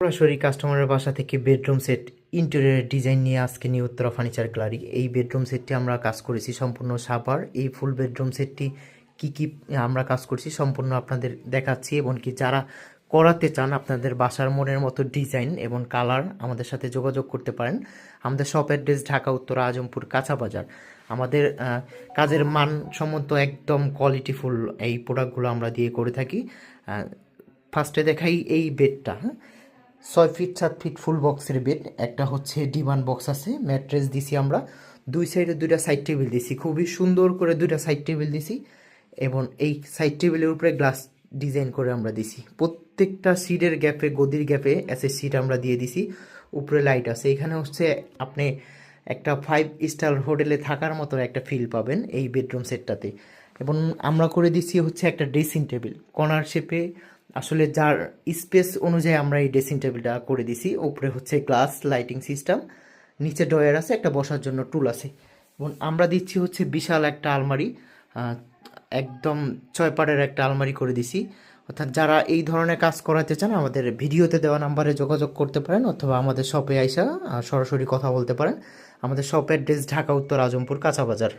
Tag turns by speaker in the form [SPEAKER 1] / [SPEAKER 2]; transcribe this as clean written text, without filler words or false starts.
[SPEAKER 1] সরাসরি কাস্টমারের বাসা থেকে বেডরুম সেট ইন্টেরিয়র ডিজাইন নিয়ে আজকে নিউ উত্তরা ফার্নিচার গ্যালারি। এই বেডরুম সেটটি আমরা কাজ করেছি সম্পূর্ণ সাপার। এই ফুল বেডরুম সেটটি কি আমরা কাজ করছি সম্পূর্ণ আপনাদের দেখাচ্ছি, এবং কি যারা করাতে চান আপনাদের বাসার মনের মতো ডিজাইন এবং কালার আমাদের সাথে যোগাযোগ করতে পারেন। আমাদের শপ অ্যাড্রেস ঢাকা উত্তরা আজমপুর কাঁচা বাজার। আমাদের কাজের মানসম্মত একদম কোয়ালিটিফুল এই প্রোডাক্টগুলো আমরা দিয়ে করে থাকি। ফার্স্টে দেখাই এই বেডটা। 6 ফিট 7 ফিট ফুল বক্সের বেড। একটা হচ্ছে ডিমান্ড বক্স আছে, ম্যাট্রেস দিছি আমরা, দুই সাইডে দুইটা সাইড টেবিল দিছি, খুবই সুন্দর করে দুইটা সাইড টেবিল দিছি, এবং এই সাইড টেবিলের উপরে গ্লাস ডিজাইন করে আমরা দিছি। প্রত্যেকটা সিটের গ্যাপে গদির গ্যাপে এসে সিট আমরা দিয়ে দিছি। উপরে লাইট আছে। এখানে হচ্ছে আপনি একটা 5 স্টার হোটেলে থাকার মতো একটা ফিল পাবেন এই বেডরুম সেটটাতে। এবং আমরা করে দিছি হচ্ছে একটা ড্রেসিং টেবিল কর্নার শেপে, আসলে যার স্পেস অনুযায়ী আমরা এই ড্রেসিং টেবিলটা করে দিছি। উপরে হচ্ছে গ্লাস লাইটিং সিস্টেম, নিচে ডয়ার আছে, একটা বসার জন্য টুল আছে, এবং আমরা দিচ্ছি হচ্ছে বিশাল একটা আলমারি, একদম 6 পাটের একটা আলমারি করে দিছি। অর্থাৎ যারা এই ধরনের কাজ করাতে চান আমাদের ভিডিওতে দেওয়া নাম্বারে যোগাযোগ করতে পারেন, অথবা আমাদের শপে আইসা সরাসরি কথা বলতে পারেন। আমাদের শপ অ্যাড্রেস ঢাকা উত্তর আজমপুর কাঁচা বাজার।